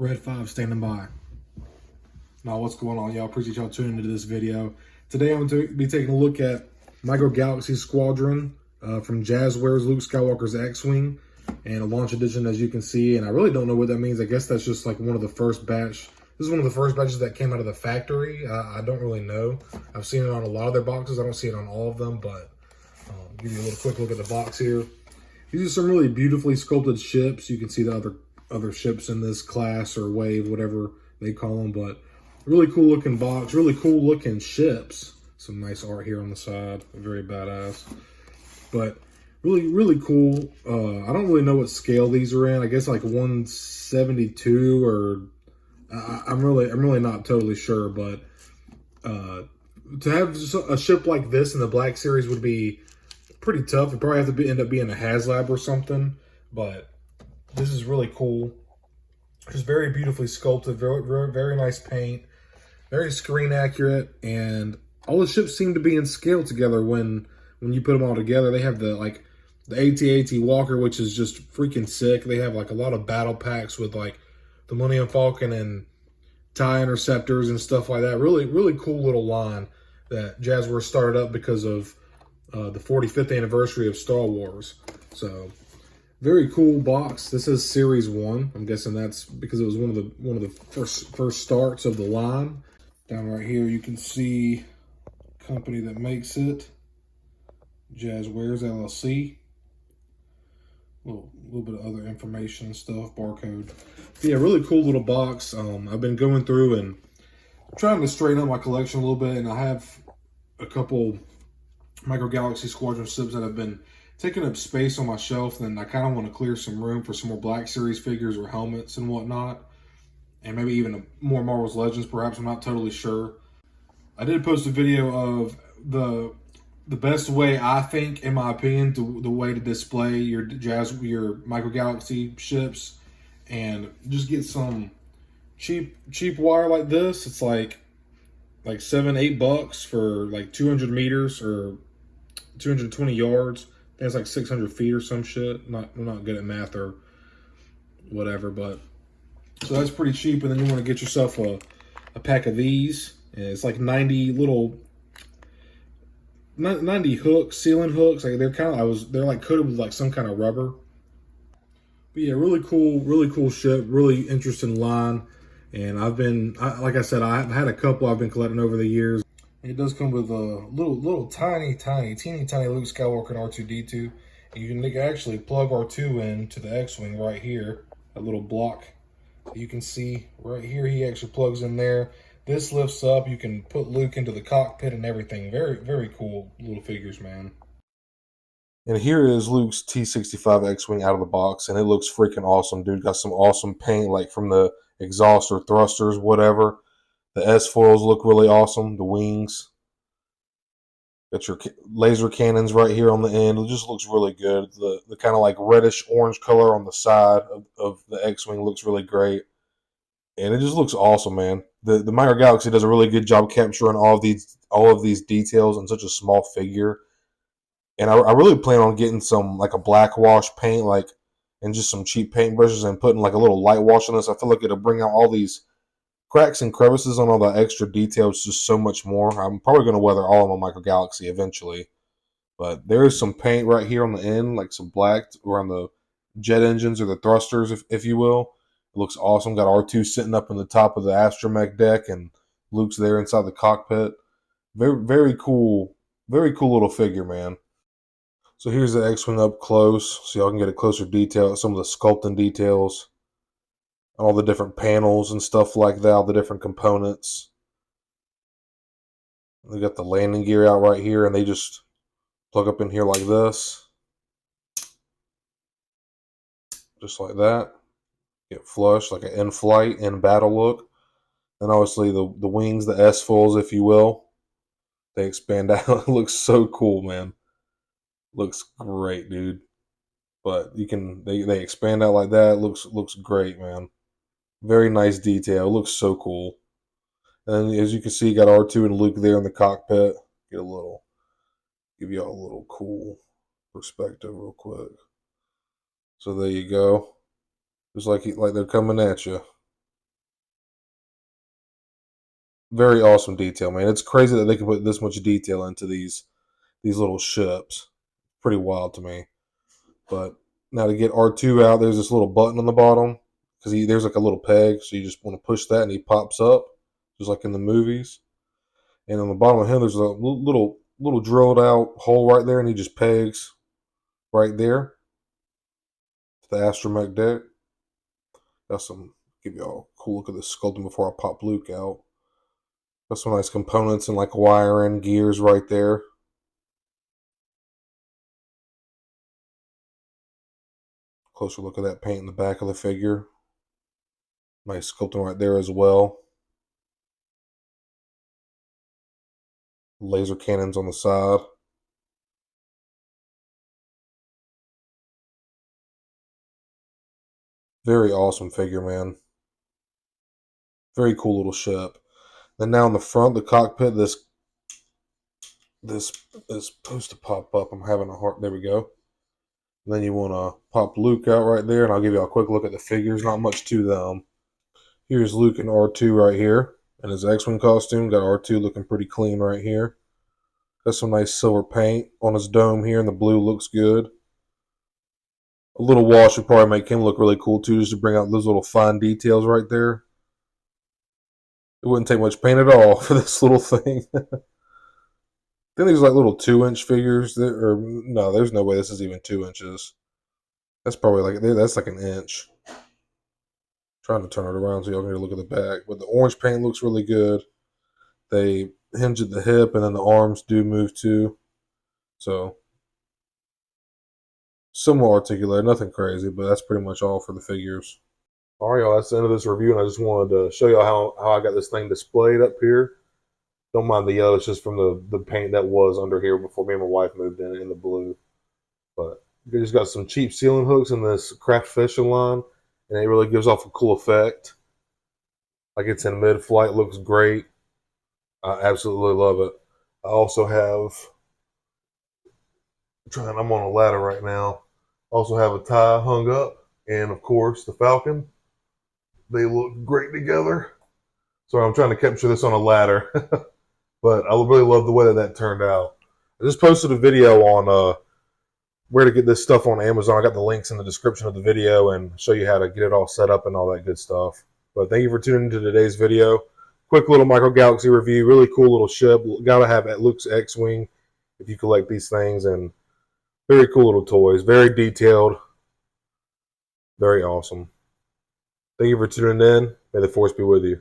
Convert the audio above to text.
Red 5 standing by. Now, what's going on, y'all? Appreciate y'all tuning into this video. Today, I'm going to be taking a look at Micro Galaxy Squadron from Jazzwares Luke Skywalker's X-Wing and a launch edition, as you can see. And I really don't know what that means. I guess that's just like one of the first batch. This is one of the first batches that came out of the factory. I don't really know. I've seen it on a lot of their boxes. I don't see it on all of them, but give you a little quick look at the box here. These are some really beautifully sculpted ships. You can see the other ships in this class or wave, whatever they call them, but really cool looking box, really cool looking ships. Some nice art here on the side, very badass. But really cool. I don't really know what scale these are in. I guess like 172 or I'm really not totally sure, but to have a ship like this in the Black Series would be pretty tough. It'd probably have to end up being a HasLab or something, but this is really cool. Just very beautifully sculpted, very nice paint, very screen accurate, and all the ships seem to be in scale together when you put them all together. They have the AT-AT Walker, which is just freaking sick. They have like a lot of battle packs with like the Millennium Falcon and TIE interceptors and stuff like that. Really cool little line that Jazzwares started up because of the 45th anniversary of Star Wars. So very cool box. This is Series 1. I'm guessing that's because it was one of the first starts of the line. Down right here you can see the company that makes it, Jazzwares LLC. A little bit of other information and stuff, barcode. But yeah, really cool little box. I've been going through and trying to straighten up my collection a little bit, and I have a couple Micro Galaxy Squadron ships that have been taking up space on my shelf, and I kind of want to clear some room for some more Black Series figures or helmets and whatnot, and maybe even more Marvel's Legends, perhaps. I'm not totally sure. I did post a video of the best way, I think, in my opinion, the way to display your Micro Galaxy ships, and just get some cheap wire like this. It's like $7-8 for like 200 meters or 220 yards. I think it's like 600 feet or some shit. I'm not good at math or whatever, but so that's pretty cheap. And then you want to get yourself a pack of these. And it's like 90 hooks, ceiling hooks. Like they're like coated with like some kind of rubber. But yeah, really cool ship, really interesting line. And like I said, I've had a couple I've been collecting over the years. It does come with a little teeny tiny Luke Skywalker and R2-D2. And you can actually plug R2 into the X-Wing right here. A little block you can see right here. He actually plugs in there. This lifts up. You can put Luke into the cockpit and everything. Very cool little figures, man. And here is Luke's T-65 X-Wing out of the box, and it looks freaking awesome, dude. Got some awesome paint, like from the exhaust or thrusters, whatever. The S-foils look really awesome. The wings. Got your laser cannons right here on the end. It just looks really good. The kind of like reddish orange color on the side of the X-Wing looks really great. And it just looks awesome, man. The Micro Galaxy does a really good job capturing all of these details in such a small figure. And I really plan on getting some like a black wash paint, and just some cheap paint brushes and putting like a little light wash on this. I feel like it'll bring out all these cracks and crevices on all the extra details just so much more. I'm probably going to weather all of my Micro Galaxy eventually. But there is some paint right here on the end, like some black around the jet engines or the thrusters, if you will. It looks awesome. Got R2 sitting up in the top of the astromech deck, and Luke's there inside the cockpit. Very cool little figure, man. So here's the X-Wing up close, so y'all can get a closer detail, some of the sculpting details, all the different panels and stuff like that, all the different components. They got the landing gear out right here, and they just plug up in here like this. Just like that. Get flush, like an in-flight, in-battle look. And obviously the wings, the S-foils, if you will, they expand out. It looks so cool, man. Looks great, dude. But they expand out like that. It looks great, man. Very nice detail. It looks so cool. And as you can see, you got R2 and Luke there in the cockpit. Give you all a little cool perspective real quick. So there you go. Just like they're coming at you. Very awesome detail, man. It's crazy that they can put this much detail into these little ships. Pretty wild to me. But now to get R2 out, there's this little button on the bottom because there's like a little peg, so you just want to push that and he pops up, just like in the movies. And on the bottom of him, there's a little drilled out hole right there, and he just pegs right there to the astromech deck. Got some, give y'all a cool look at the sculpting before I pop Luke out. Got some nice components and like wiring, gears right there. Closer look at that paint in the back of the figure. Nice sculpting right there as well. Laser cannons on the side. Very awesome figure, man. Very cool little ship. Then now in the front, the cockpit, this is supposed to pop up. I'm having a heart. There we go. And then you want to pop Luke out right there, and I'll give you a quick look at the figures. Not much to them. Here's Luke and R2 right here. In his X-Wing costume. Got R2 looking pretty clean right here. Got some nice silver paint on his dome here, and the blue looks good. A little wash would probably make him look really cool too, just to bring out those little fine details right there. It wouldn't take much paint at all for this little thing. Then there's like little 2-inch figures or no, there's no way this is even 2 inches. That's probably that's like an inch. Trying to turn it around so y'all can look at the back. But the orange paint looks really good. They hinge at the hip and then the arms do move too. So somewhat articulated, nothing crazy, but that's pretty much all for the figures. All right, y'all, that's the end of this review, and I just wanted to show y'all how I got this thing displayed up here. Don't mind the yellow, it's just from the paint that was under here before me and my wife moved in the blue. But you just got some cheap ceiling hooks in this craft fishing line, and it really gives off a cool effect. Like it's in mid-flight, looks great. I absolutely love it. I also have, I'm on a ladder right now. Also have a tie hung up, and of course the Falcon. They look great together. So I'm trying to capture this on a ladder. But I really love the way that turned out. I just posted a video on where to get this stuff on Amazon. I got the links in the description of the video and show you how to get it all set up and all that good stuff. But thank you for tuning into today's video. Quick little Micro Galaxy review. Really cool little ship. Gotta have Luke's X-Wing if you collect these things. And very cool little toys. Very detailed. Very awesome. Thank you for tuning in. May the Force be with you.